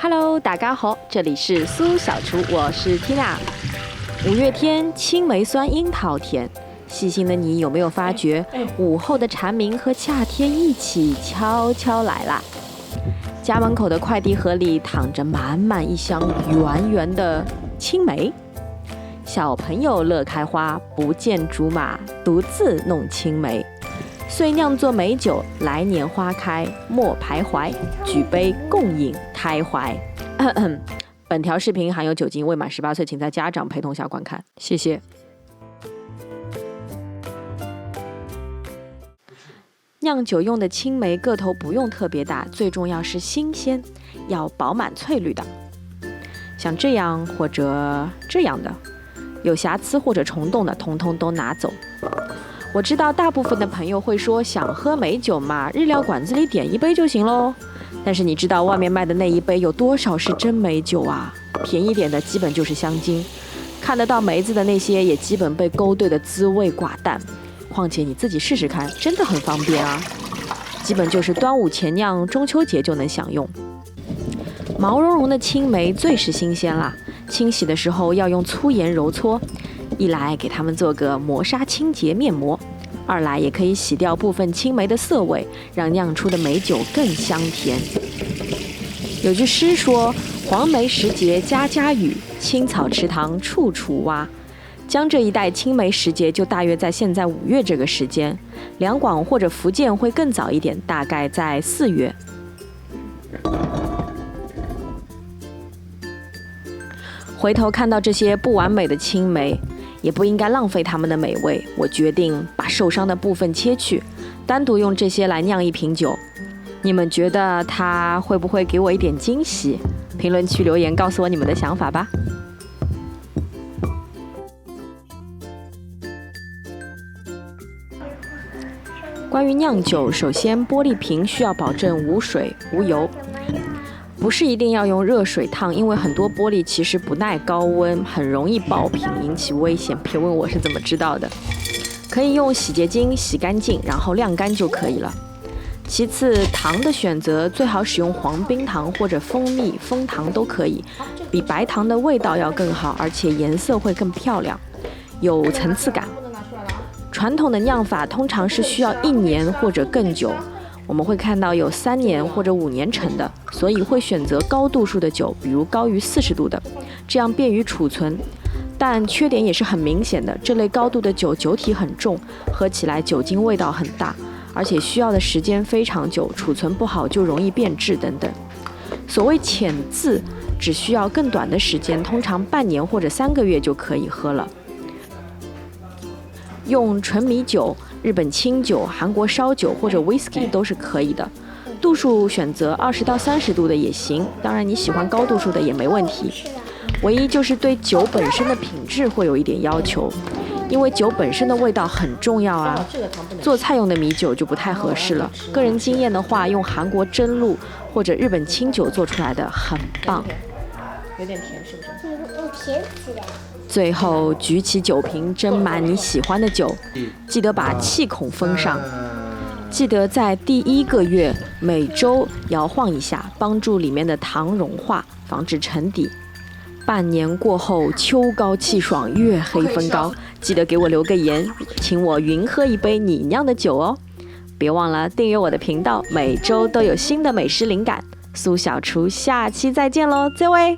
Hello， 大家好，这里是苏小厨，我是 Tina。五月天，青梅酸樱桃甜。细心的你有没有发觉，午后的蝉鸣和夏天一起悄悄来啦？家门口的快递盒里躺着满满一箱圆圆的青梅。小朋友乐开花，不见竹马，独自弄青梅。遂酿作美酒，来年花开莫徘徊，举杯共饮开怀。本条视频含有酒精，未满18岁请在家长陪同下观看，谢谢。酿酒用的青梅个头不用特别大，最重要是新鲜，要饱满翠绿的，像这样或者这样的，有瑕疵或者虫洞的，通通都拿走。我知道大部分的朋友会说，想喝美酒嘛，日料馆子里点一杯就行咯。但是你知道外面卖的那一杯有多少是真美酒啊？便宜点的基本就是香精，看得到梅子的那些也基本被勾兑的滋味寡淡。况且你自己试试看，真的很方便啊，基本就是端午前酿，中秋节就能享用。毛茸茸的青梅最是新鲜啦，清洗的时候要用粗盐揉搓，一来给它们做个磨砂清洁面膜，二来也可以洗掉部分青梅的涩味，让酿出的美酒更香甜。有句诗说，黄梅时节家家雨，青草池塘处处蛙。江浙一带青梅时节就大约在现在5月这个时间，两广或者福建会更早一点，大概在4月。回头看到这些不完美的青梅，也不应该浪费它们的美味，我决定把受伤的部分切去，单独用这些来酿一瓶酒。你们觉得它会不会给我一点惊喜？评论区留言告诉我你们的想法吧。关于酿酒，首先玻璃瓶需要保证无水无油，不是一定要用热水烫，因为很多玻璃其实不耐高温，很容易爆瓶引起危险。别问我是怎么知道的。可以用洗洁精洗干净，然后晾干就可以了。其次，糖的选择最好使用黄冰糖或者蜂蜜、枫糖都可以，比白糖的味道要更好，而且颜色会更漂亮，有层次感。传统的酿法通常是需要1年或者更久，我们会看到有3年或者5年陈的，所以会选择高度数的酒，比如高于40度的，这样便于储存。但缺点也是很明显的，这类高度的酒酒体很重，喝起来酒精味道很大，而且需要的时间非常久，储存不好就容易变质等等。所谓浅渍，只需要更短的时间，通常半年或者3个月就可以喝了。用纯米酒、日本清酒、韩国烧酒或者 whisky 都是可以的，度数选择20到30度的也行，当然你喜欢高度数的也没问题。唯一就是对酒本身的品质会有一点要求，因为酒本身的味道很重要啊。做菜用的米酒就不太合适了，个人经验的话，用韩国真露或者日本清酒做出来的很棒。有点甜是不是？用甜起来。最后举起酒瓶，斟满你喜欢的酒，记得把气孔封上。记得在第1个月每周摇晃一下，帮助里面的糖融化，防止沉底。半年过后，秋高气爽，月黑风高，记得给我留个言，请我云喝一杯你酿的酒哦。别忘了订阅我的频道，每周都有新的美食灵感。苏小厨，下期再见喽，再会。